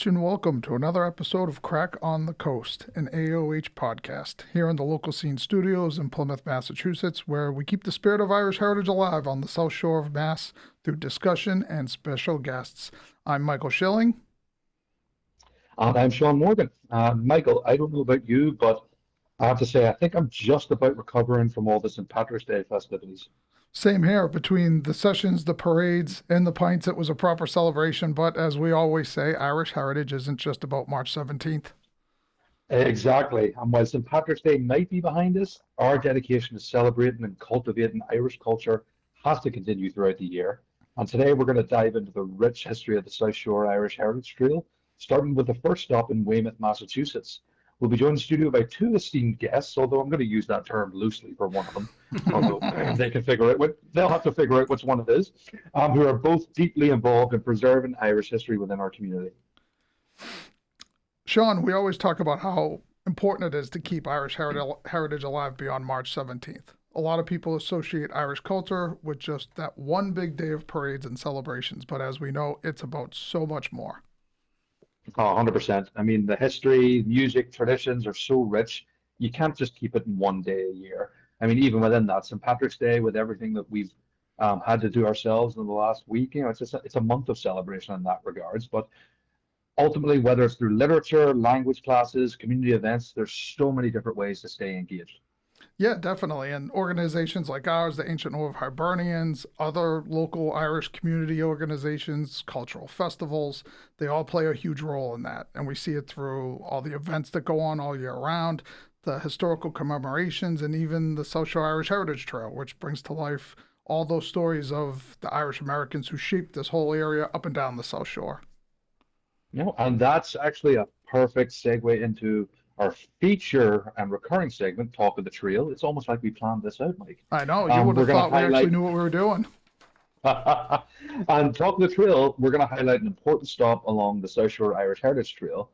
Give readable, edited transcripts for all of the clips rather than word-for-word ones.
much, and welcome to another episode of Craic on the Coast, an AOH podcast, here in the Local Scene Studios in Plymouth, Massachusetts, where we keep the spirit of Irish heritage alive on the South Shore of Mass through discussion and special guests. I'm Michael Schilling. And I'm Shaun Morgan. Michael, I don't know about you, but I have to say, I think I'm just about recovering from all the St. Patrick's Day festivities. Same here, between the sessions, the parades, and the pints, it was a proper celebration, but as we always say, Irish heritage isn't just about March 17th. Exactly. And while St. Patrick's Day might be behind us, our dedication to celebrating and cultivating Irish culture has to continue throughout the year. And today we're going to dive into the rich history of the South Shore Irish Heritage Trail, starting with the first stop in Weymouth, Massachusetts. We'll be joined in the studio by two esteemed guests, although I'm going to use that term loosely for one of them, although they can figure out they'll have to figure out which one it is, who are both deeply involved in preserving Irish history within our community. Shaun, we always talk about how important it is to keep Irish heritage alive beyond March 17th. A lot of people associate Irish culture with just that one big day of parades and celebrations, but as we know, it's about so much more. Oh, 100%. I mean, the history, music, traditions are so rich, you can't just keep it in one day a year. I mean, even within that, St. Patrick's Day, with everything that we've had to do ourselves in the last week, it's a month of celebration in that regards. But ultimately, whether it's through literature, language classes, community events, there's so many different ways to stay engaged. Yeah, definitely. And organizations like ours, the Ancient North Hibernians, other local Irish community organizations, cultural festivals, they all play a huge role in that. And we see it through all the events that go on all year round, the historical commemorations, and even the South Shore Irish Heritage Trail, which brings to life all those stories of the Irish Americans who shaped this whole area up and down the South Shore. And that's actually a perfect segue into our feature and recurring segment, Talk of the Trail. It's almost like we planned this out, Mike. I know, you would We're have going to thought we actually highlight, knew what we were doing. and Talk of the Trail, we're going to highlight an important stop along the South Shore Irish Heritage Trail.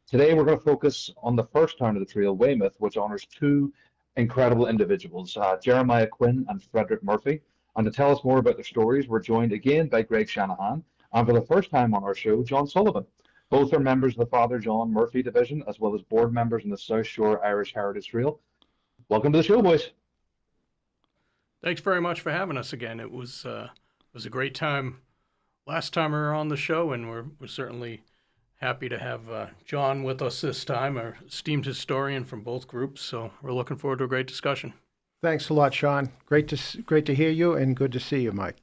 Today, we're going to focus on the first town of the trail, Weymouth, which honors two incredible individuals, Jeremiah Quinn and Frederick Murphy. And to tell us more about their stories, we're joined again by Greg Shanahan, and for the first time on our show, John Sullivan. Both are members of the Father John Murphy division, as well as board members in the South Shore Irish Heritage Trail. Welcome to the show, boys. Thanks very much for having us again. It was a great time last time we were on the show, and we're certainly happy to have John with us this time, our esteemed historian from both groups. So we're looking forward to a great discussion. Thanks a lot, Shaun. Great to hear you, and good to see you, Mike.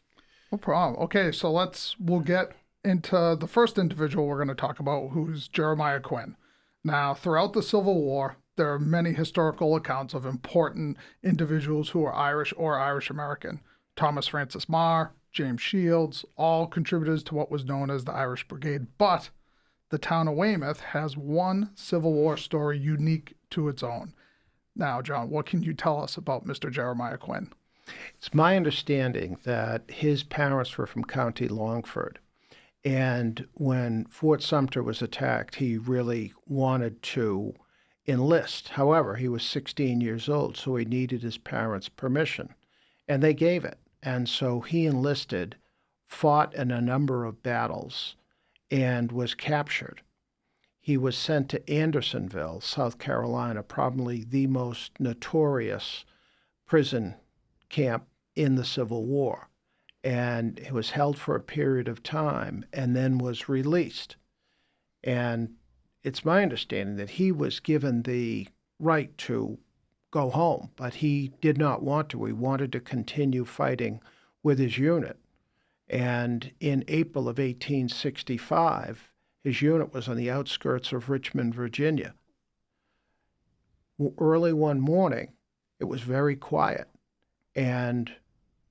No problem. Okay, so we'll get into the first individual we're going to talk about, who's Jeremiah Quinn. Now, throughout the Civil War, there are many historical accounts of important individuals who are Irish or Irish American. Thomas Francis Meagher, James Shields, all contributors to what was known as the Irish Brigade. But the town of Weymouth has one Civil War story unique to its own. Now, John, what can you tell us about Mr. Jeremiah Quinn? It's my understanding that his parents were from County Longford. And when Fort Sumter was attacked, he really wanted to enlist. However, he was 16 years old, so he needed his parents' permission. And they gave it. And so he enlisted, fought in a number of battles, and was captured. He was sent to Andersonville, South Carolina, probably the most notorious prison camp in the Civil War. And he was held for a period of time and then was released. And it's my understanding that he was given the right to go home, but he did not want to. He wanted to continue fighting with his unit. And in April of 1865, his unit was on the outskirts of Richmond, Virginia. Early one morning, it was very quiet, and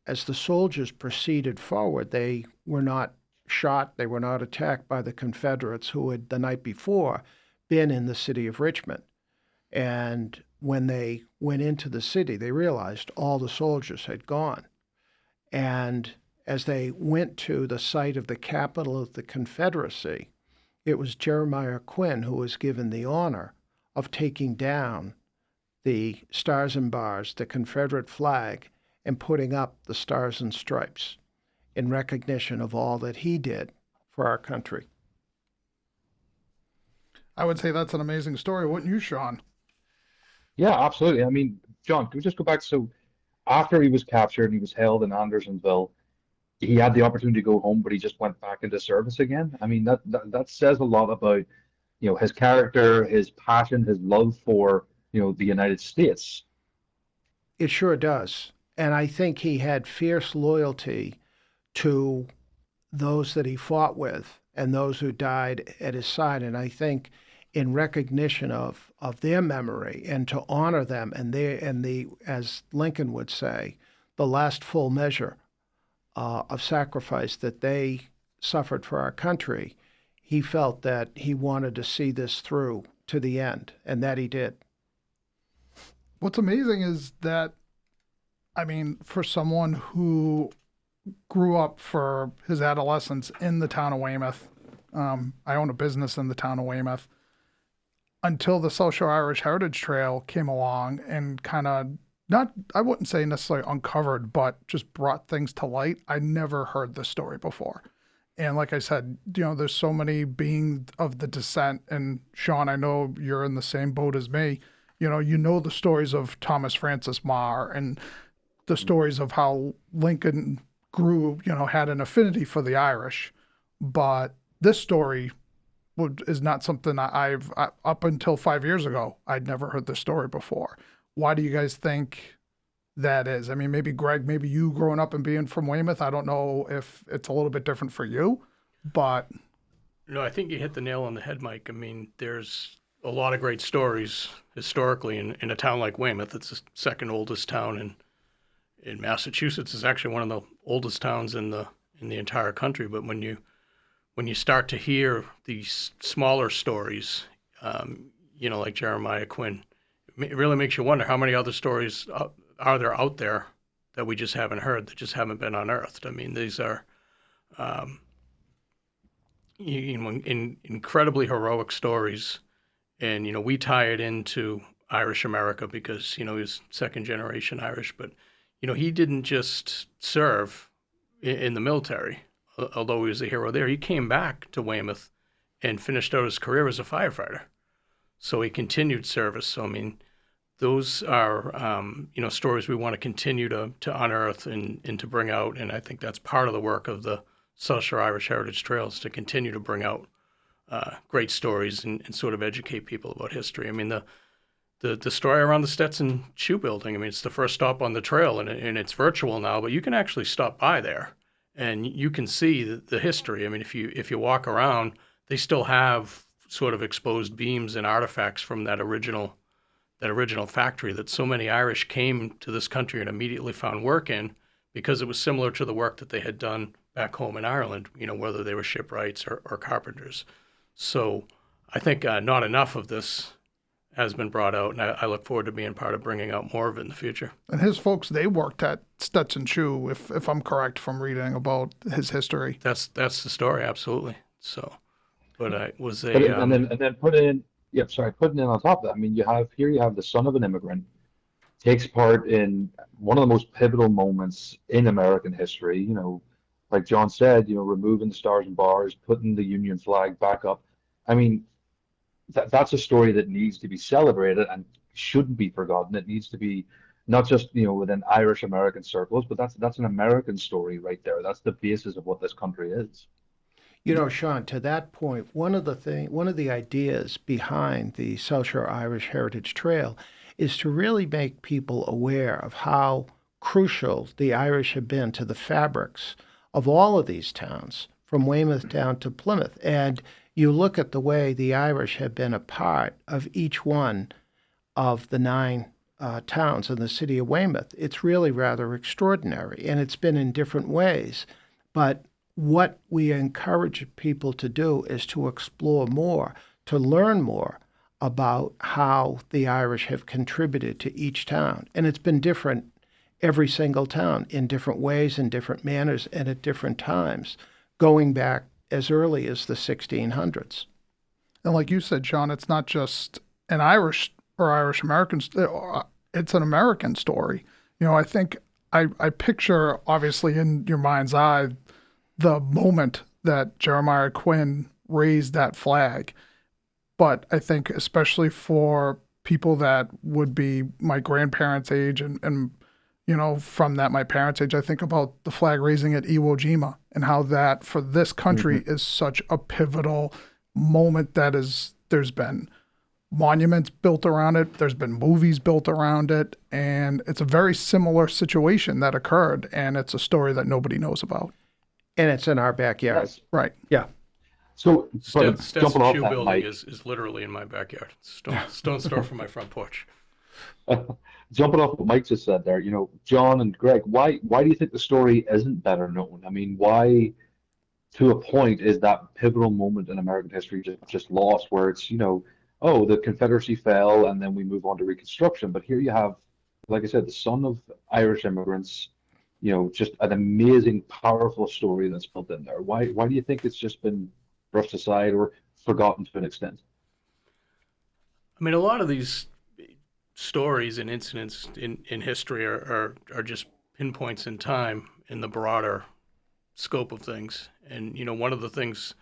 as the soldiers proceeded forward, they were not shot, they were not attacked by the Confederates who had the night before been in the city of Richmond. And when they went into the city, they realized all the soldiers had gone. And as they went to the site of the capital of the Confederacy, it was Jeremiah Quinn who was given the honor of taking down the Stars and Bars, the Confederate flag, and putting up the Stars and Stripes in recognition of all that he did for our country. I would say that's an amazing story, wouldn't you, Sean? Yeah, absolutely. I mean, John, can we just go back? So after he was captured and he was held in Andersonville, he had the opportunity to go home, but he just went back into service again. I mean, that says a lot about, his character, his passion, his love for, the United States. It sure does. And I think he had fierce loyalty to those that he fought with and those who died at his side. And I think in recognition of their memory and to honor them and the as Lincoln would say, the last full measure of sacrifice that they suffered for our country, he felt that he wanted to see this through to the end, and that he did. What's amazing is that, I mean, for someone who grew up for his adolescence in the town of Weymouth, I own a business in the town of Weymouth, until the South Shore Irish Heritage Trail came along and kind of, not, I wouldn't say necessarily uncovered, but just brought things to light. I never heard this story before. And like I said, there's so many beings of the descent. And Sean, I know you're in the same boat as me. You know the stories of Thomas Francis Meagher and the stories of how Lincoln grew, had an affinity for the Irish. But this story is not something I've, up until 5 years ago, I'd never heard this story before. Why do you guys think that is? I mean, maybe Greg, maybe you growing up and being from Weymouth, I don't know if it's a little bit different for you, but. No, I think you hit the nail on the head, Mike. I mean, there's a lot of great stories historically in a town like Weymouth. It's the second oldest town in Massachusetts. It's actually one of the oldest towns in the entire country. But when you start to hear these smaller stories, like Jeremiah Quinn, it really makes you wonder how many other stories are there out there that we just haven't heard, that just haven't been unearthed. I mean, these are incredibly heroic stories, and we tie it into Irish America because he was second generation Irish, but he didn't just serve in the military, although he was a hero there. He came back to Weymouth and finished out his career as a firefighter. So he continued service. So, I mean, those are, stories we want to continue to unearth and to bring out. And I think that's part of the work of the South Shore Irish Heritage Trails, to continue to bring out great stories and sort of educate people about history. I mean, the story around the Stetson Shoe Building, I mean, it's the first stop on the trail, and it's virtual now, but you can actually stop by there and you can see the history. I mean, if you walk around, they still have sort of exposed beams and artifacts from that original factory that so many Irish came to this country and immediately found work in, because it was similar to the work that they had done back home in Ireland, whether they were shipwrights or carpenters. So I think not enough of this has been brought out, and I look forward to being part of bringing out more of it in the future. And his folks, they worked at Stetson Shoe, if I'm correct from reading about his history. That's the story, absolutely. So, but I was And then putting in on top of that, I mean, you have the son of an immigrant, takes part in one of the most pivotal moments in American history, like John said, removing the stars and bars, putting the Union flag back up. I mean, that's a story that needs to be celebrated and shouldn't be forgotten. It needs to be not just, within Irish American circles, but that's an American story right there. That's the basis of what this country is. Sean, to that point, one of the ideas behind the South Shore Irish Heritage Trail is to really make people aware of how crucial the Irish have been to the fabrics of all of these towns, from Weymouth down to Plymouth. And you look at the way the Irish have been a part of each one of the 9 towns in the city of Weymouth. It's really rather extraordinary, and it's been in different ways. But what we encourage people to do is to explore more, to learn more about how the Irish have contributed to each town. And it's been different every single town, in different ways, in different manners, and at different times, going back as early as the 1600s. And like you said, Sean, it's not just an Irish or Irish American, it's an American story. I think I picture, obviously, in your mind's eye, the moment that Jeremiah Quinn raised that flag. But I think especially for people that would be my grandparents' age and from that my parents' age, I think about the flag raising at Iwo Jima and how that for this country is such a pivotal moment there's been monuments built around it, there's been movies built around it, and it's a very similar situation that occurred, and it's a story that nobody knows about. And it's in our backyard. Yes. Right. Yeah. So, but Stetson jumping off Shoe that, Building Mike, is literally in my backyard. Stone's throw from my front porch. jumping off what Mike just said there, John and Greg, why do you think the story isn't better known? I mean, why, to a point, is that pivotal moment in American history just lost, where it's, oh, the Confederacy fell and then we move on to Reconstruction. But here you have, like I said, the son of Irish immigrants, just an amazing, powerful story that's built in there. Why do you think it's just been brushed aside or forgotten to an extent? I mean, a lot of these stories and incidents in history are just pinpoints in time in the broader scope of things. And, one of the things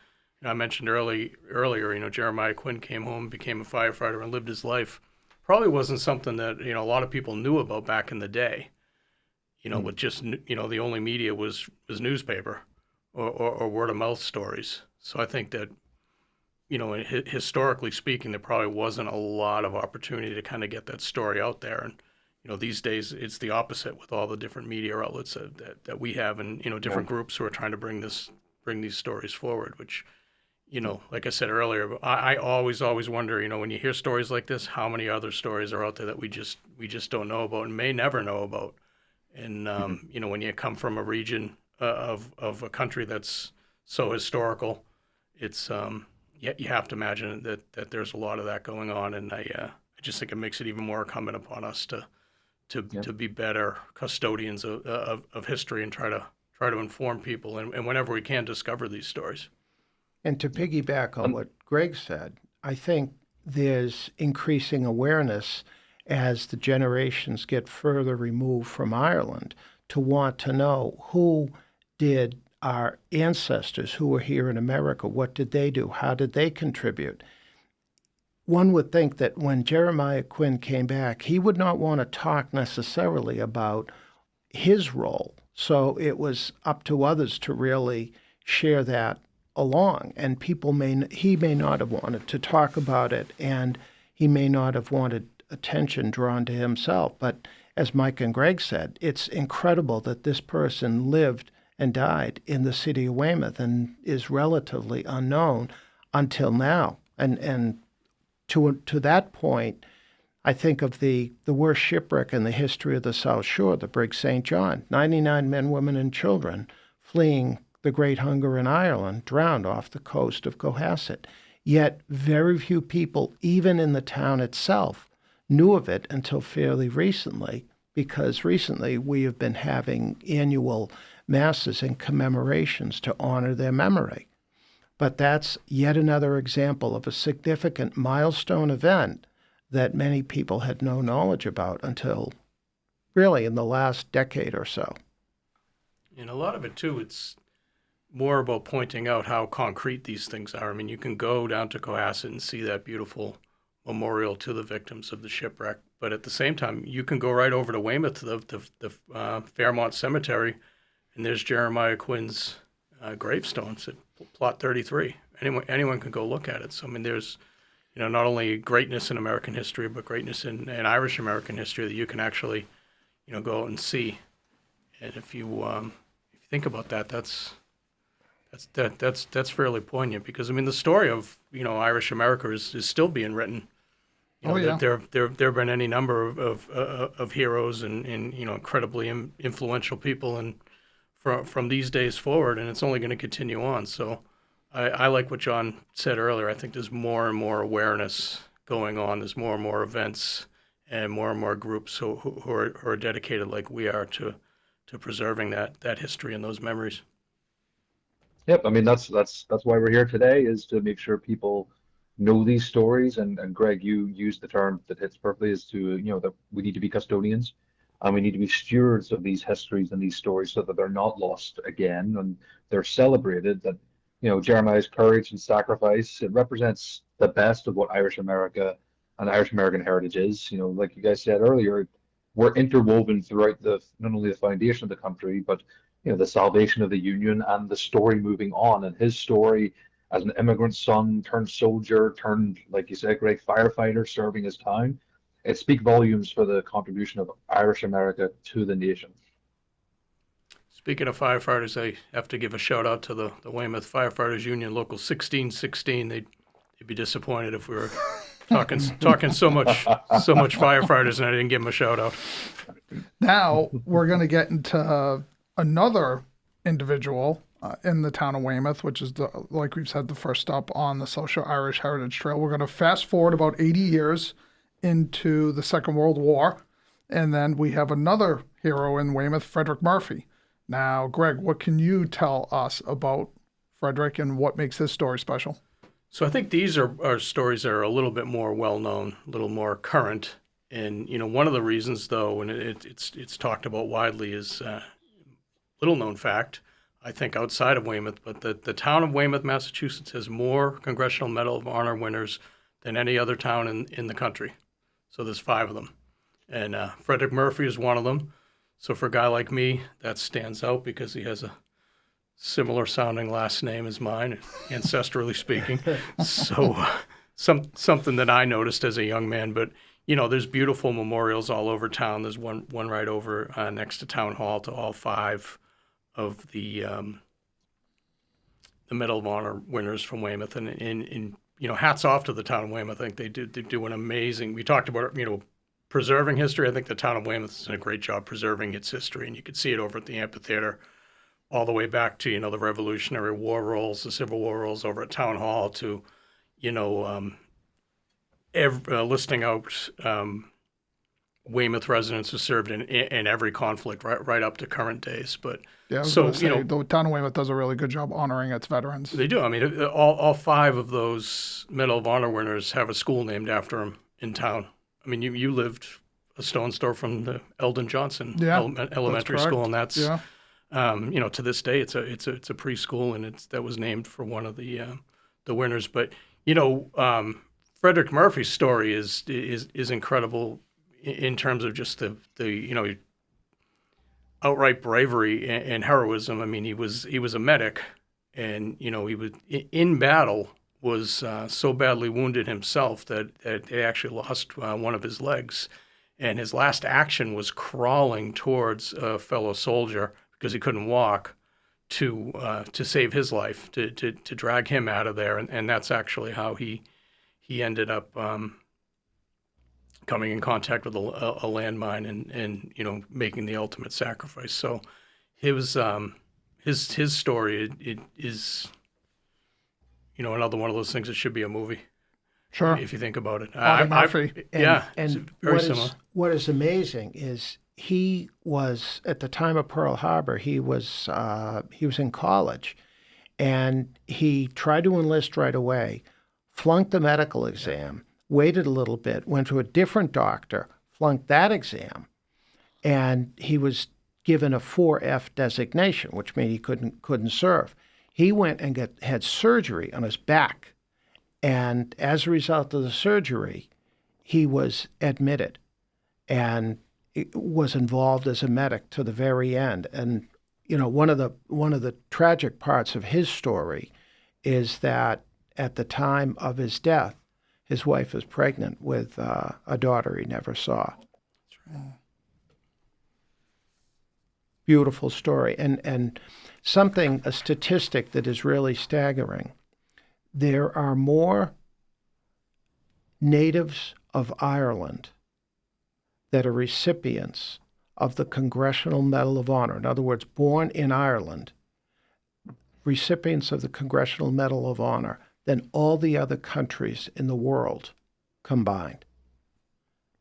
I mentioned earlier, Jeremiah Quinn came home, became a firefighter, and lived his life. Probably wasn't something that, a lot of people knew about back in the day, with just, the only media was newspaper or word of mouth stories. So I think that, historically speaking, there probably wasn't a lot of opportunity to kind of get that story out there. And, these days it's the opposite with all the different media outlets that we have and, different groups who are trying to bring these stories forward, which, like I said earlier, I always wonder, when you hear stories like this, how many other stories are out there that we just don't know about and may never know about. And, when you come from a region of a country that's so historical, it's, you have to imagine that there's a lot of that going on. And I just think it makes it even more incumbent upon us to be better custodians of history and try to inform people and whenever we can discover these stories. And to piggyback on what Greg said, I think there's increasing awareness as the generations get further removed from Ireland to want to know who did our ancestors who were here in America, what did they do? How did they contribute? One would think that when Jeremiah Quinn came back, he would not want to talk necessarily about his role. So it was up to others to really share that along. And he may not have wanted to talk about it, and he may not have wanted attention drawn to himself. But as Mike and Greg said, it's incredible that this person lived and died in the city of Weymouth and is relatively unknown until now. And to that point, I think of the worst shipwreck in the history of the South Shore, the brig St. John. 99 men, women, and children fleeing the Great Hunger in Ireland drowned off the coast of Cohasset. Yet very few people, even in the town itself, knew of it until fairly recently, because recently we have been having annual masses and commemorations to honor their memory. But that's yet another example of a significant milestone event that many people had no knowledge about until really in the last decade or so. And a lot of it, too, it's more about pointing out how concrete these things are. I mean, you can go down to Cohasset and see that beautiful memorial to the victims of the shipwreck. But at the same time, you can go right over to Weymouth, to the Fairmont Cemetery, and there's Jeremiah Quinn's gravestones at Plot 33. Anyone can go look at it. So, I mean, there's, not only greatness in American history, but greatness in Irish American history that you can actually, go out and see. And if you think about that, that's fairly poignant, because I mean the story of Irish America is still being written. There have been any number of heroes and incredibly influential people and from these days forward, and it's only going to continue on. So I like what John said earlier. I think there's more and more awareness going on. There's more and more events and more groups who are dedicated, like we are, to preserving that history and those memories. Yep, I mean that's why we're here today, is to make sure people know these stories. And Greg, you used the term that hits perfectly, is to that we need to be custodians and we need to be stewards of these histories and these stories so that they're not lost again and they're celebrated. That Jeremiah's courage and sacrifice, it represents the best of what Irish America and Irish American heritage is. You know, like you guys said earlier, we're interwoven throughout the not only the foundation of the country, but the salvation of the Union and the story moving on. And his story as an immigrant son turned soldier, turned, like you said, great firefighter serving his town. It speaks volumes for the contribution of Irish America to the nation. Speaking of firefighters, I have to give a shout out to the Weymouth Firefighters Union, Local 1616. They'd be disappointed if we were talking so much firefighters and I didn't give them a shout out. Now we're going to get into another individual in the town of Weymouth, which is, like we've said, the first stop on the Social Irish Heritage Trail. We're going to fast forward about 80 years into the Second World War, and then we have another hero in Weymouth, Frederick Murphy. Now, Greg, what can you tell us about Frederick and what makes his story special? So I think these are stories that are a little bit more well-known, a little more current. And, one of the reasons, though, and it's talked about widely, is little-known fact, I think, outside of Weymouth, but the town of Weymouth, Massachusetts, has more Congressional Medal of Honor winners than any other town in the country. So there's 5 of them. And Frederick Murphy is one of them. So for a guy like me, that stands out because he has a similar sounding last name as mine, ancestrally speaking. So something that I noticed as a young man. But, there's beautiful memorials all over town. There's one right over next to Town Hall to all 5 of the Medal of Honor winners from Weymouth. And hats off to the town of Weymouth. I think they do an amazing, we talked about, preserving history. I think the town of Weymouth has done a great job preserving its history, and you can see it over at the amphitheater all the way back to, the Revolutionary War rolls, the Civil War rolls over at Town Hall to, listing out Weymouth residents who served in every conflict right up to current days. But yeah, I was going to say, the town of Weymouth does a really good job honoring its veterans. They do. I mean, all 5 of those Medal of Honor winners have a school named after them in town. I mean, you lived a stone's throw from the Eldon Johnson elementary school, and that's to this day it's a preschool, and that was named for one of the winners. But Frederick Murphy's story is incredible in terms of just the outright bravery and heroism. I mean, he was a medic, and he was in battle. Was so badly wounded himself that he actually lost one of his legs. And his last action was crawling towards a fellow soldier because he couldn't walk to save his life, to drag him out of there. And that's actually how he ended up coming in contact with a landmine and making the ultimate sacrifice. So his story is another one of those things that should be a movie. Sure. If you think about it. Murphy. And very similar. What is amazing is he was, at the time of Pearl Harbor, he was in college, and he tried to enlist right away, flunked the medical exam, waited a little bit, went to a different doctor, flunked that exam, and he was given a 4F designation, which meant he couldn't serve. He went and had surgery on his back, and as a result of the surgery, he was admitted and was involved as a medic to the very end. And one of the tragic parts of his story is that at the time of his death, his wife was pregnant with a daughter he never saw. That's right. Beautiful story. And a statistic that is really staggering. There are more natives of Ireland that are recipients of the Congressional Medal of Honor. In other words, born in Ireland, recipients of the Congressional Medal of Honor than all the other countries in the world combined.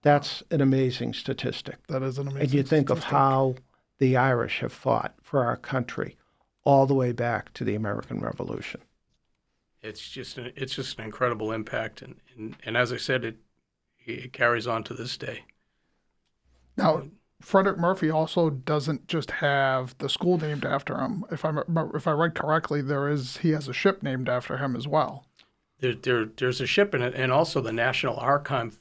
That's an amazing statistic. That is an amazing And you think statistic. of how the Irish have fought for our country all the way back to the American Revolution. It's just an incredible impact, and as I said, it carries on to this day. Now, Frederick Murphy also doesn't just have the school named after him. If I read correctly, he has a ship named after him as well. there's a ship in it, and also the National Archive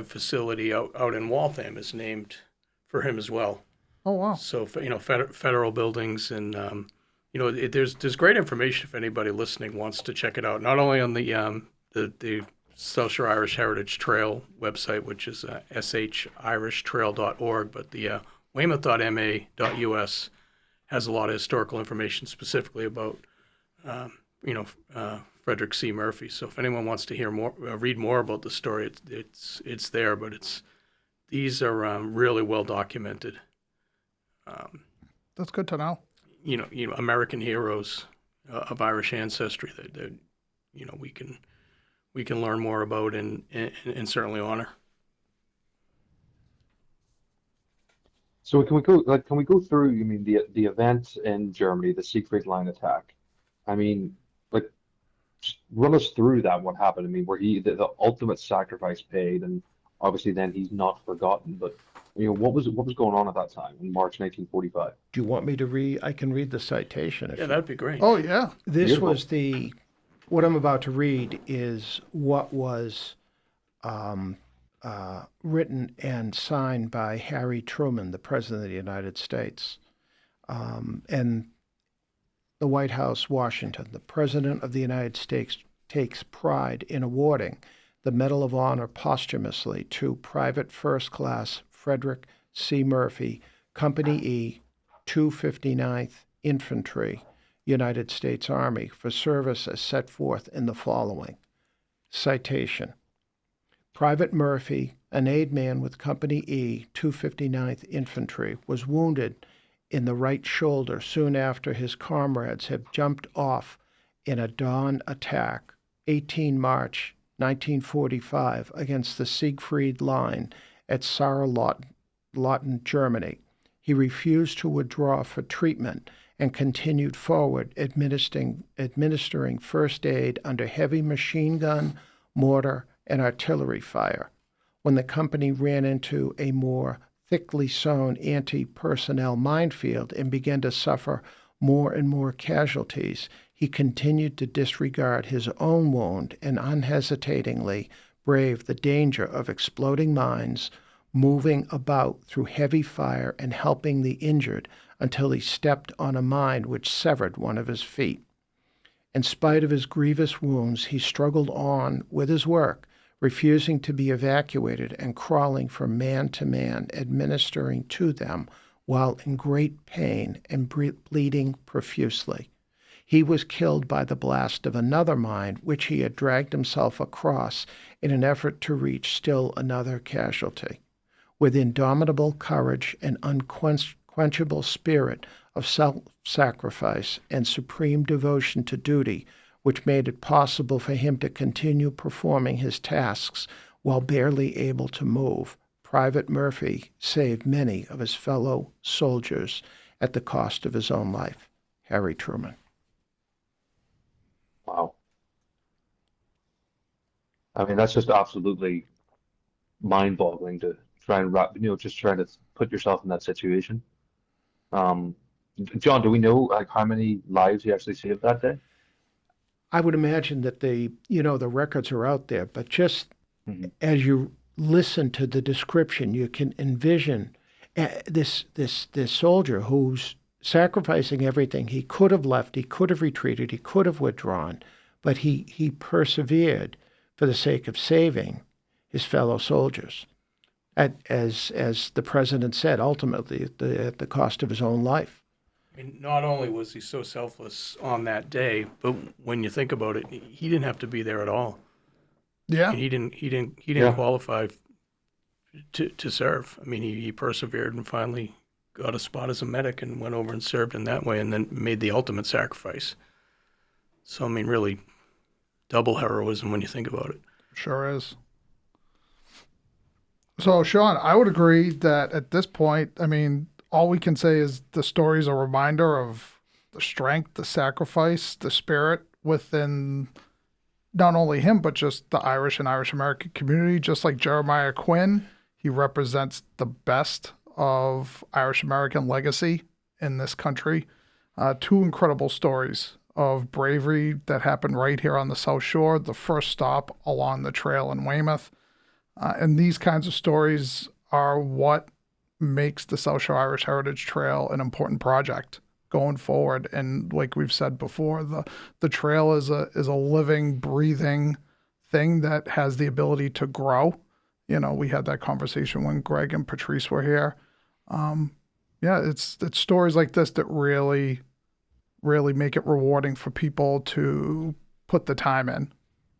facility out in Waltham is named for him as well. Oh, wow. So federal buildings, and there's great information if anybody listening wants to check it out. Not only on the South Shore Irish Heritage Trail website, which is shirishtrail.org, but the Weymouth.ma.us has a lot of historical information specifically about Frederick C. Murphy. So if anyone wants to hear more, read more about the story, it's there. But these are really well documented. That's good to know. American heroes of Irish ancestry that we can learn more about and certainly honor. So can we go through, I mean, the event in Germany, the Siegfried Line attack? I mean, just run us through that, what happened. I mean, where the ultimate sacrifice paid, and obviously then he's not forgotten, but what was going on at that time in March 1945? Do you want me to read? I can read the citation. Yeah, that'd be great. Oh, yeah. This Beautiful. was what I'm about to read is what was written and signed by Harry Truman, the President of the United States, and the White House, Washington. The President of the United States takes pride in awarding the Medal of Honor posthumously to Private First Class Frederick C. Murphy, Company E, 259th Infantry, United States Army, for service as set forth in the following. Citation. Private Murphy, an aide man with Company E, 259th Infantry, was wounded in the right shoulder soon after his comrades had jumped off in a dawn attack, 18 March 1945, against the Siegfried Line at Saarlotten, Germany. He refused to withdraw for treatment and continued forward, administering first aid under heavy machine gun, mortar, and artillery fire. When the company ran into a more thickly sown anti-personnel minefield and began to suffer more and more casualties, he continued to disregard his own wound and unhesitatingly braved the danger of exploding mines, moving about through heavy fire and helping the injured until he stepped on a mine which severed one of his feet. In spite of his grievous wounds, he struggled on with his work, refusing to be evacuated and crawling from man to man, administering to them while in great pain and bleeding profusely. He was killed by the blast of another mine, which he had dragged himself across in an effort to reach still another casualty. With indomitable courage and unquenchable spirit of self-sacrifice and supreme devotion to duty, which made it possible for him to continue performing his tasks while barely able to move, Private Murphy saved many of his fellow soldiers at the cost of his own life. Harry Truman. Wow. I mean, that's just absolutely mind-boggling to try and just trying to put yourself in that situation. John, do we know how many lives he actually saved that day? I would imagine that the records are out there, but just as you listen to the description, you can envision this soldier who's sacrificing everything. He could have left, he could have retreated, he could have withdrawn, but he persevered for the sake of saving his fellow soldiers. As the president said, ultimately at the cost of his own life. I mean, not only was he so selfless on that day, but when you think about it, he didn't have to be there at all. Yeah. He didn't Yeah. qualify to serve. I mean, he persevered and finally got a spot as a medic and went over and served in that way, and then made the ultimate sacrifice. So I mean, really, double heroism when you think about it. Sure is. So, Shaun, I would agree that at this point, I mean, all we can say is the story is a reminder of the strength, the sacrifice, the spirit within not only him, but just the Irish and Irish American community. Just like Jeremiah Quinn, he represents the best of Irish American legacy in this country. Two incredible stories of bravery that happened right here on the South Shore, the first stop along the trail in Weymouth. And these kinds of stories are what makes the South Shore Irish Heritage Trail an important project going forward. And like we've said before, the trail is a living, breathing thing that has the ability to grow. We had that conversation when Greg and Patrice were here. It's stories like this that really make it rewarding for people to put the time in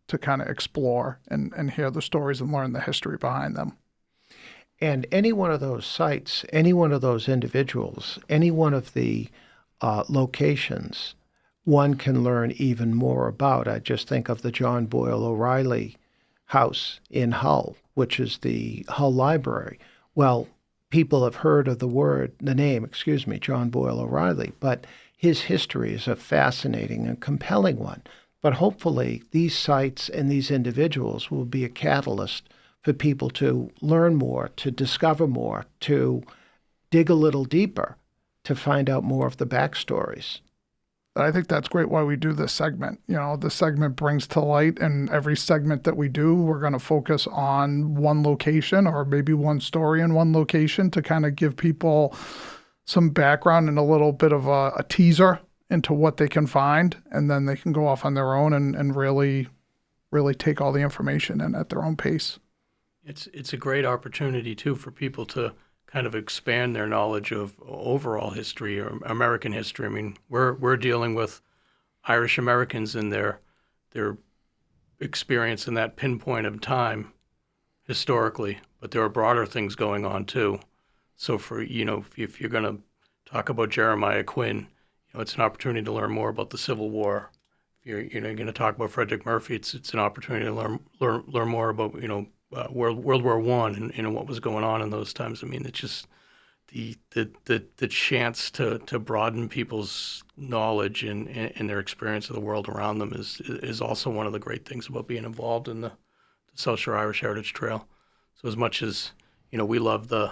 to kind of explore and hear the stories and learn the history behind them. And any one of those sites, any one of those individuals, any one of the locations, one can learn even more about. I just think of the John Boyle O'Reilly House in Hull, which is the Hull Library. Well, people have heard of the name, John Boyle O'Reilly, but his history is a fascinating and compelling one. But hopefully these sites and these individuals will be a catalyst for people to learn more, to discover more, to dig a little deeper, to find out more of the backstories. I think that's great why we do this segment. The segment brings to light, and every segment that we do, we're going to focus on one location or maybe one story in one location to kind of give people some background and a little bit of a teaser into what they can find, and then they can go off on their own and really take all the information in at their own pace. It's a great opportunity too for people to kind of expand their knowledge of overall history or American history. I mean, we're dealing with Irish Americans and their experience in that pinpoint of time historically, but there are broader things going on too. So for if you're going to talk about Jeremiah Quinn, it's an opportunity to learn more about the Civil War. If you're going to talk about Frederick Murphy, it's an opportunity to learn more about World War I and what was going on in those times. I mean, it's just the chance to broaden people's knowledge and their experience of the world around them is also one of the great things about being involved in the South Shore Irish Heritage Trail. So as much as we love the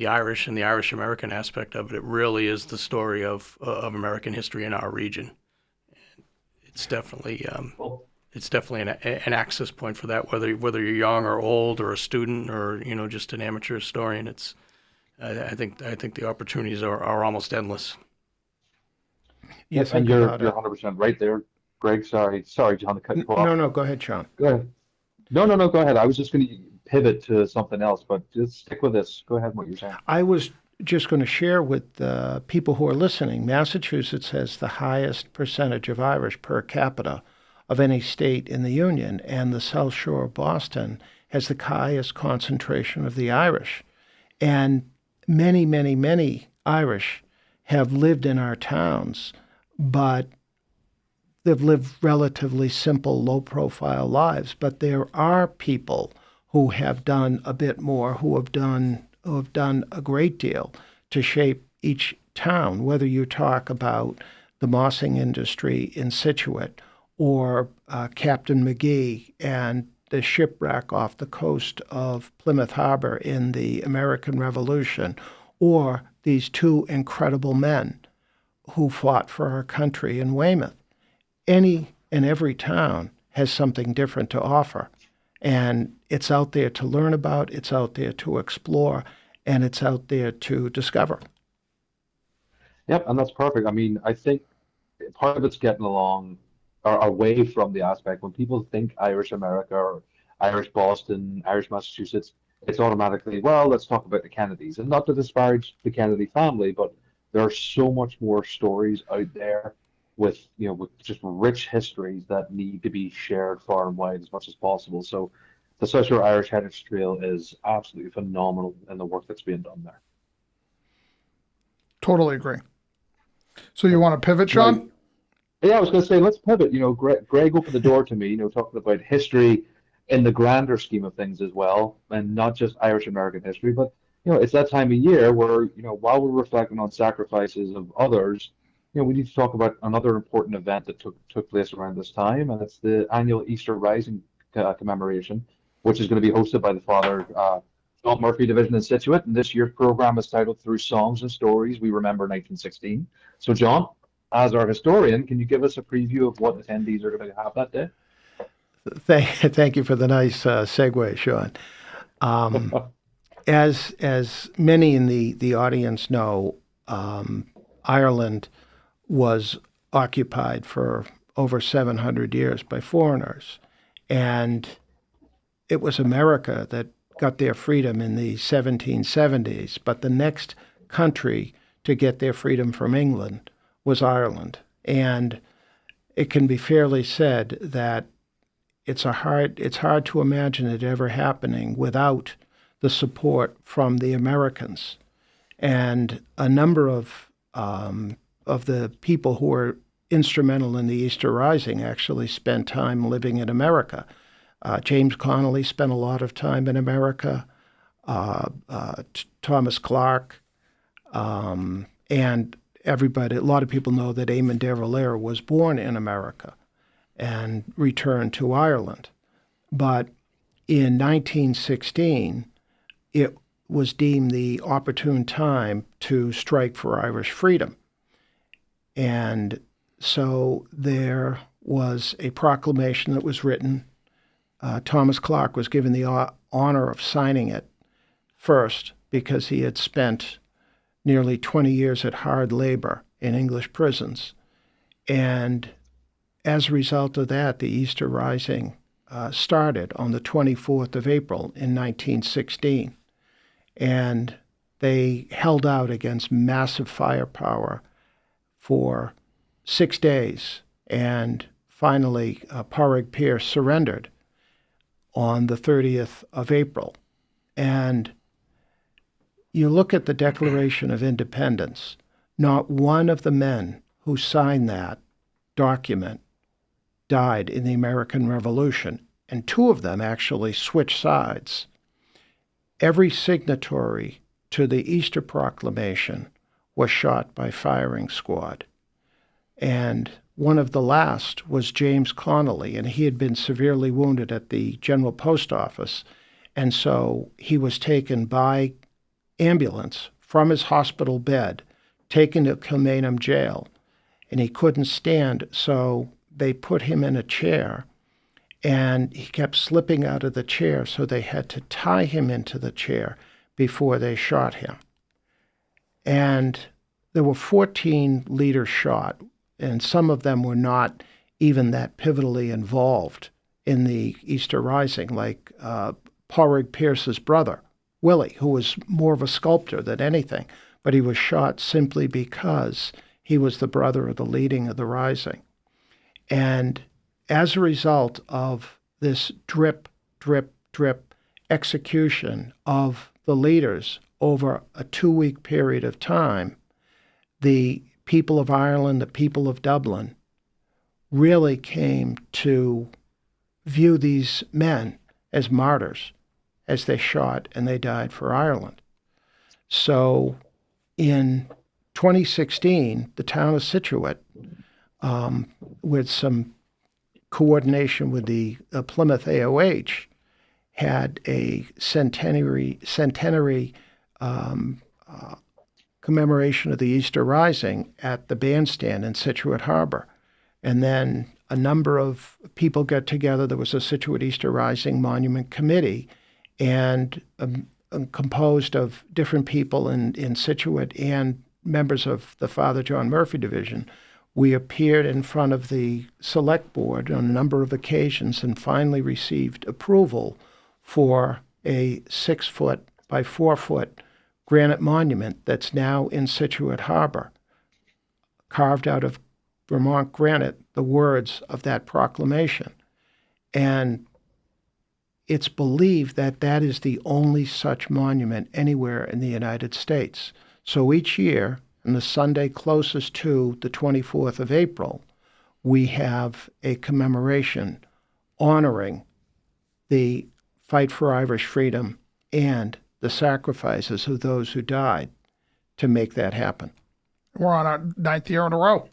Irish and the Irish American aspect of it, it really is the story of American history in our region. It's definitely an access point for that, whether you're young or old or a student or just an amateur historian. I think the opportunities are almost endless. Yes, and you're 100% right there, Greg. Sorry, John, to cut you off. No, go ahead, Shaun. Go ahead. No, go ahead. I was just going to pivot to something else, but just stick with this. Go ahead, what you're saying. I was just going to share with the people who are listening, Massachusetts has the highest percentage of Irish per capita of any state in the Union, and the South Shore of Boston has the highest concentration of the Irish. And many, many, many Irish have lived in our towns, but they've lived relatively simple, low-profile lives. But there are people who have done a bit more, who have done a great deal to shape each town, whether you talk about the mossing industry in Scituate or Captain McGee and the shipwreck off the coast of Plymouth Harbor in the American Revolution, or these two incredible men who fought for our country in Weymouth. Any and every town has something different to offer, and it's out there to learn about, it's out there to explore, and it's out there to discover. Yep, and that's perfect. I mean, I think part of it's getting along or away from the aspect when people think Irish America or Irish Boston, Irish Massachusetts, it's automatically, well, let's talk about the Kennedys. And not to disparage the Kennedy family, but there are so much more stories out there with just rich histories that need to be shared far and wide as much as possible. So the South Shore Irish Heritage Trail is absolutely phenomenal in the work that's being done there. Totally agree. So you want to pivot, Shaun? Yeah, I was going to say, let's pivot. Greg opened the door to me, talking about history in the grander scheme of things as well, and not just Irish American history, but, it's that time of year where, while we're reflecting on sacrifices of others, we need to talk about another important event that took place around this time, and it's the Annual Easter Rising Commemoration, which is going to be hosted by the Father John Murphy Division in Scituate, and this year's program is titled Through Songs and Stories We Remember 1916. So, John, as our historian, can you give us a preview of what attendees are going to have that day? Thank you for the nice segue, Shaun. As many in the audience know, Ireland was occupied for over 700 years by foreigners, and it was America that got their freedom in the 1770s. But the next country to get their freedom from England was Ireland, and it can be fairly said that it's hard to imagine it ever happening without the support from the Americans. And a number of the people who were instrumental in the Easter Rising actually spent time living in America. James Connolly spent a lot of time in America, Thomas Clark, and everybody. A lot of people know that Eamon de Valera was born in America and returned to Ireland. But in 1916, it was deemed the opportune time to strike for Irish freedom. And so there was a proclamation that was written. Thomas Clark was given the honor of signing it first because he had spent nearly 20 years at hard labor in English prisons. And as a result of that, the Easter Rising started on the 24th of April in 1916. And they held out against massive firepower for 6 days. And finally, Pádraig Pearse surrendered on the 30th of April. And you look at the Declaration of Independence, not one of the men who signed that document died in the American Revolution, and two of them actually switched sides. Every signatory to the Easter Proclamation was shot by firing squad. And one of the last was James Connolly, and he had been severely wounded at the General Post Office. And so he was taken by ambulance from his hospital bed, taken to Kilmainham Jail, and he couldn't stand, so they put him in a chair, and he kept slipping out of the chair, so they had to tie him into the chair before they shot him. And there were 14 leaders shot, and some of them were not even that pivotally involved in the Easter Rising, like Pádraig Pearse's brother, Willie, who was more of a sculptor than anything, but he was shot simply because he was the brother of the leading of the Rising. And as a result of this drip, drip, drip execution of the leaders over a 2-week period of time, the people of Ireland, the people of Dublin, really came to view these men as martyrs as they shot and they died for Ireland. So in 2016, the town of Scituate, with some coordination with the Plymouth AOH, had a centenary commemoration of the Easter Rising at the bandstand in Scituate Harbor. And then a number of people got together. There was a Scituate Easter Rising Monument Committee, and composed of different people in Scituate and members of the Father John Murphy Division. We appeared in front of the Select Board on a number of occasions and finally received approval for a 6-foot by 4-foot granite monument that's now in Scituate Harbor, carved out of Vermont granite, the words of that proclamation. And it's believed that that is the only such monument anywhere in the United States. So each year, on the Sunday closest to the 24th of April, we have a commemoration honoring the fight for Irish freedom and the sacrifices of those who died to make that happen. We're on our 9th year in a row.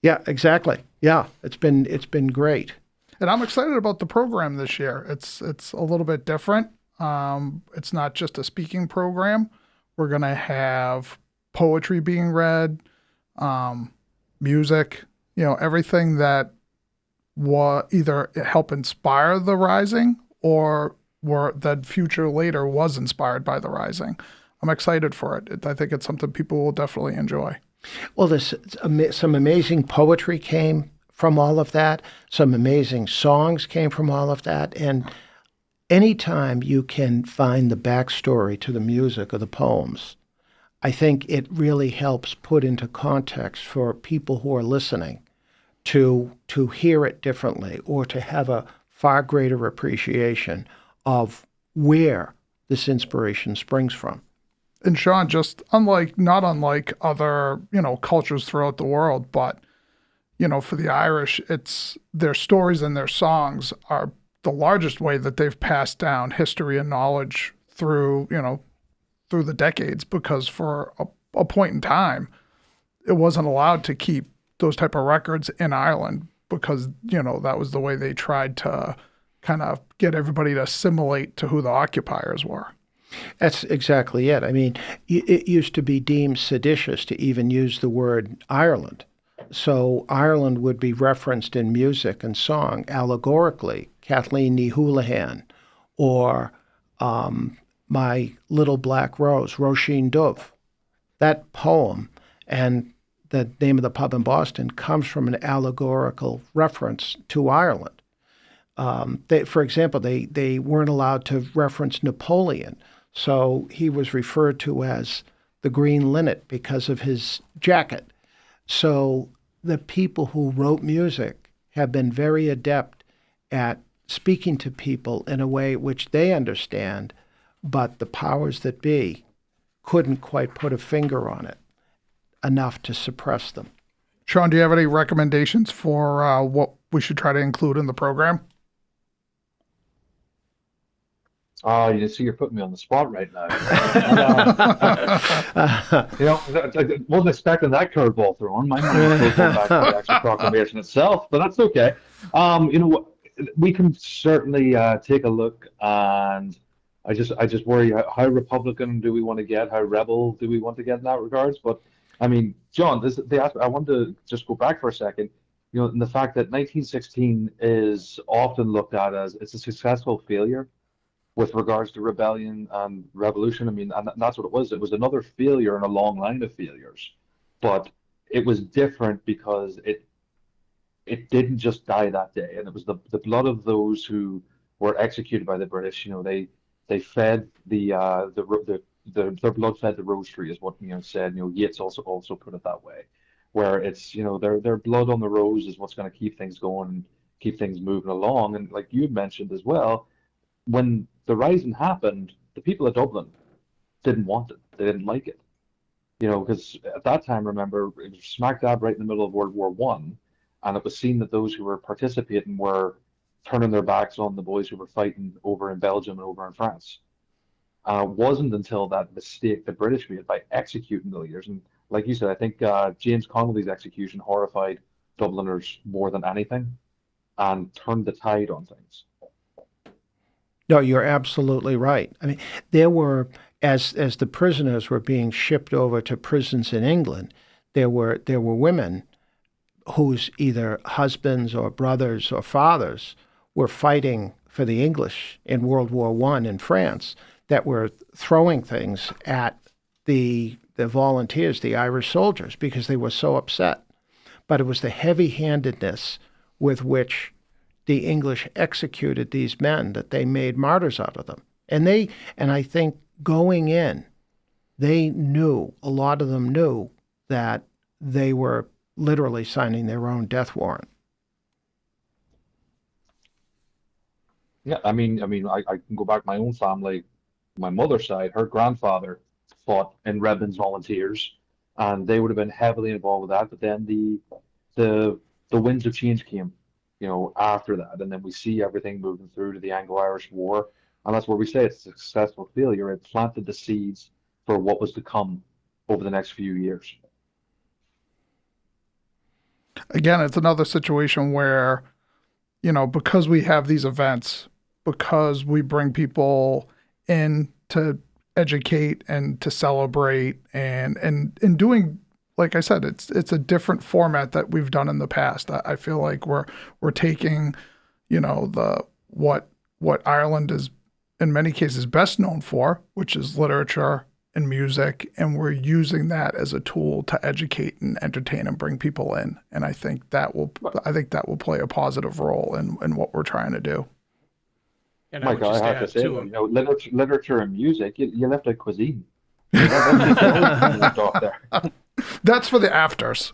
Yeah, exactly. Yeah, it's been great. And I'm excited about the program this year. It's a little bit different. It's not just a speaking program. We're going to have poetry being read, music, everything that either help inspire the Rising or that future later was inspired by the Rising. I'm excited for it. I think it's something people will definitely enjoy. Well, there's some amazing poetry came from all of that. Some amazing songs came from all of that. And anytime you can find the backstory to the music or the poems, I think it really helps put into context for people who are listening to hear it differently or to have a far greater appreciation of where this inspiration springs from. And Shaun, just not unlike other, cultures throughout the world, but, for the Irish, it's their stories and their songs are the largest way that they've passed down history and knowledge through the decades, because for a point in time, it wasn't allowed to keep those type of records in Ireland because, that was the way they tried to kind of get everybody to assimilate to who the occupiers were. That's exactly it. I mean, it used to be deemed seditious to even use the word Ireland. So Ireland would be referenced in music and song allegorically, Kathleen Ní Houlihan, or My Little Black Rose, Roisin Dubh. That poem and the name of the pub in Boston comes from an allegorical reference to Ireland. For example, they weren't allowed to reference Napoleon. So he was referred to as the Green Linnet because of his jacket. So the people who wrote music have been very adept at speaking to people in a way which they understand, but the powers that be couldn't quite put a finger on it enough to suppress them. Shaun, do you have any recommendations for what we should try to include in the program? You see, you're putting me on the spot right now. I wasn't expecting that curveball thrown. My mind was going back to the actual proclamation itself, but that's okay. We can certainly take a look, and I just worry how Republican do we want to get, how rebel do we want to get in that regards. But I mean, John, I want to just go back for a second. And the fact that 1916 is often looked at as it's a successful failure with regards to rebellion and revolution. I mean, and that's what it was. It was another failure in a long line of failures, but it was different because it didn't just die that day, and it was the blood of those who were executed by the British. They fed their blood fed the rose tree, is what said. Yeats also put it that way, where it's their blood on the rose is what's going to keep things going and keep things moving along. And like you mentioned as well, when the Rising happened, the people of Dublin didn't want it. They didn't like it. Because at that time, remember, it was smack dab right in the middle of World War One, and it was seen that those who were participating were turning their backs on the boys who were fighting over in Belgium and over in France. It wasn't until that mistake the British made by executing the leaders, and like you said, I think James Connolly's execution horrified Dubliners more than anything, and turned the tide on things. No, you're absolutely right. I mean, there were, as the prisoners were being shipped over to prisons in England, there were women whose either husbands or brothers or fathers were fighting for the English in World War I in France that were throwing things at the volunteers, the Irish soldiers, because they were so upset. But it was the heavy-handedness with which the English executed these men that they made martyrs out of them. And I think going in, a lot of them knew that they were literally signing their own death warrant. Yeah, I mean, I can go back to my own family. My mother's side, her grandfather fought in Redmond's Volunteers, and they would have been heavily involved with that. But then the winds of change came, after that, and then we see everything moving through to the Anglo-Irish War, and that's where we say it's a successful failure. It planted the seeds for what was to come over the next few years. Again, it's another situation where, because we have these events, because we bring people in to educate and to celebrate and in doing like I said, it's a different format that we've done in the past. I feel like we're taking, what Ireland is in many cases best known for, which is literature and music, and we're using that as a tool to educate and entertain and bring people in. And I think that will play a positive role in what we're trying to do. And I would Michael, just I have to add say, too, literature and music, you left out cuisine. That's left off there. That's for the afters.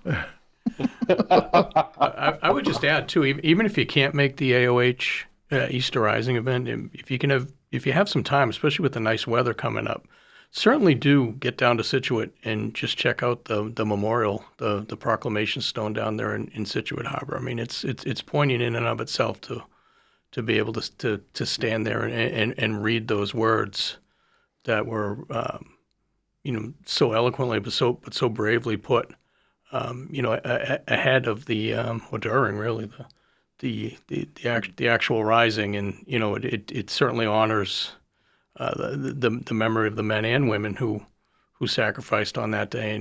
I would just add too, even if you can't make the AOH Easter Rising event, if you have some time, especially with the nice weather coming up, certainly do get down to Scituate and just check out the memorial, the proclamation stone down there in Scituate Harbor. I mean, it's poignant in and of itself to be able to stand there and read those words that were so eloquently but so bravely put, ahead of the or during really the actual rising, and it certainly honors the memory of the men and women who sacrificed on that day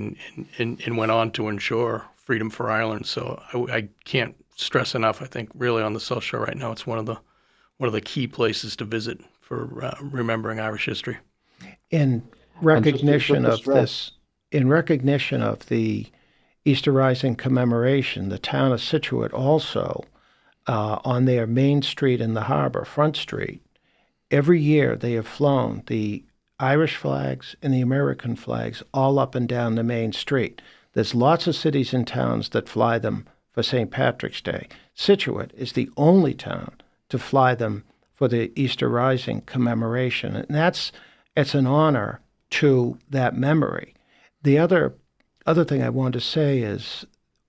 and went on to ensure freedom for Ireland. So I can't stress enough. I think really on the South Shore right now, it's one of the key places to visit for remembering Irish history. In recognition of this, in recognition of the Easter Rising Commemoration, the town of Scituate also, on their main street in the harbor, Front Street, every year they have flown the Irish flags and the American flags all up and down the main street. There's lots of cities and towns that fly them for St. Patrick's Day. Scituate is the only town to fly them for the Easter Rising Commemoration, and it's an honor to that memory. The other thing I want to say is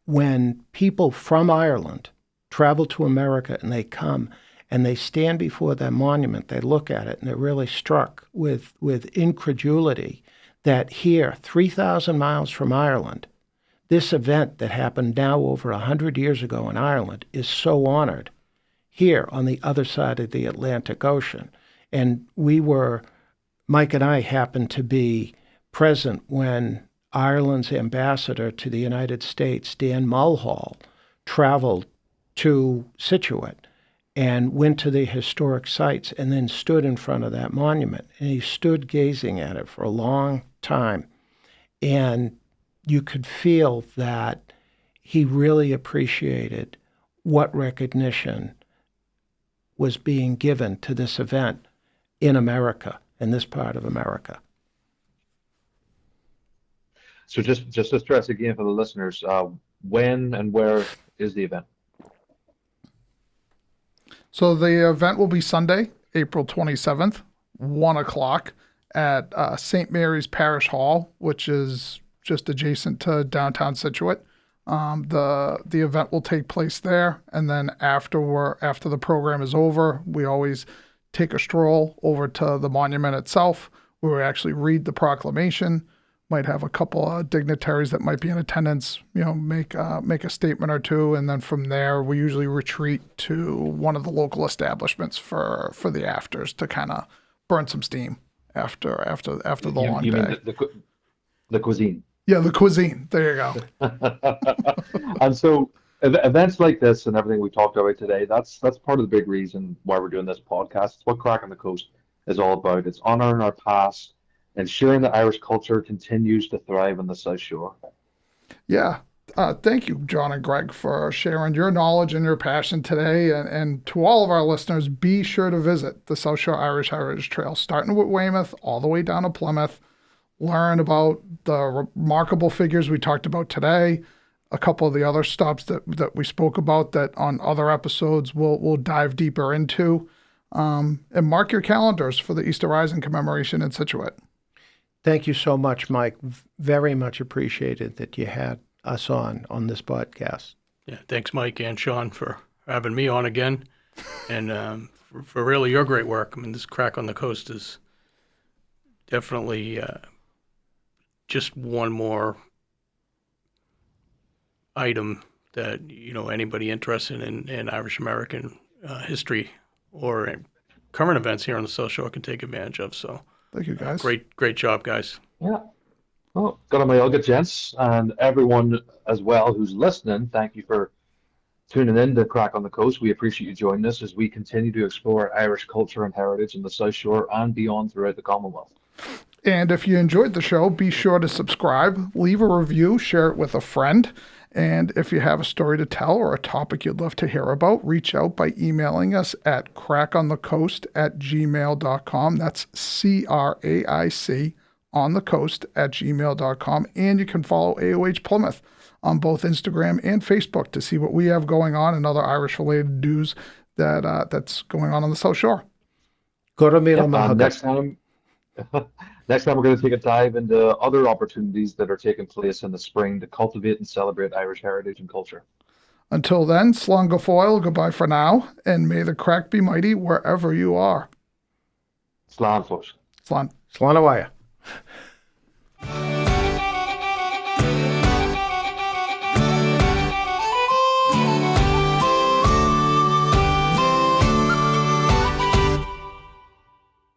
when people from Ireland travel to America and they come and they stand before that monument, they look at it and they're really struck with incredulity that here, 3,000 miles from Ireland, this event that happened now over 100 years ago in Ireland is so honored here on the other side of the Atlantic Ocean. And Mike and I happened to be present when Ireland's ambassador to the United States, Dan Mulhall, traveled to Scituate and went to the historic sites and then stood in front of that monument. And he stood gazing at it for a long time. And you could feel that he really appreciated what recognition was being given to this event in America, in this part of America. So just to stress again for the listeners, when and where is the event? So the event will be Sunday, April 27th, 1 o'clock at St. Mary's Parish Hall, which is just adjacent to downtown Scituate. The event will take place there, and then after the program is over, we always take a stroll over to the monument itself, where we actually read the proclamation. Might have a couple of dignitaries that might be in attendance, make a statement or two, and then from there we usually retreat to one of the local establishments for the afters to kind of burn some steam after the long you day. Mean the cuisine? Yeah, the cuisine. There you go. And so events like this and everything we talked about today, that's part of the big reason why we're doing this podcast. It's what Craic on the Coast is all about. It's honoring our past, ensuring that Irish culture continues to thrive on the South Shore. Yeah. Thank you, John and Greg, for sharing your knowledge and your passion today. And to all of our listeners, be sure to visit the South Shore Irish Heritage Trail, starting with Weymouth all the way down to Plymouth. Learn about the remarkable figures we talked about today, a couple of the other stops that we spoke about that on other episodes we'll dive deeper into. And mark your calendars for the Easter Rising Commemoration in Scituate. Thank you so much, Mike. Very much appreciated that you had us on this podcast. Yeah, thanks, Mike and Shaun, for having me on again, and for really your great work. I mean, this Craic on the Coast is definitely just one more item that anybody interested in Irish American history or current events here on the South Shore can take advantage of. So. Thank you, guys. Great job, guys. Yeah. Well, got on my Elga gents, and everyone as well who's listening. Thank you for tuning in to Crack on the Coast. We appreciate you joining us as we continue to explore Irish culture and heritage in the South Shore and beyond throughout the Commonwealth. And if you enjoyed the show, be sure to subscribe, leave a review, share it with a friend. And if you have a story to tell or a topic you'd love to hear about, reach out by emailing us at craiconthecoast@gmail.com. That's CRAIC on the coast@gmail.com. And you can follow AOH Plymouth on both Instagram and Facebook to see what we have going on and other Irish-related news that's going on the South Shore. Go to Mila And Mahagat. next time we're going to take a dive into other opportunities that are taking place in the spring to cultivate and celebrate Irish heritage and culture. Until then, slán go fóill, goodbye for now, and may the crack be mighty wherever you are. Slán, folks. Slán. Slán a bhaile.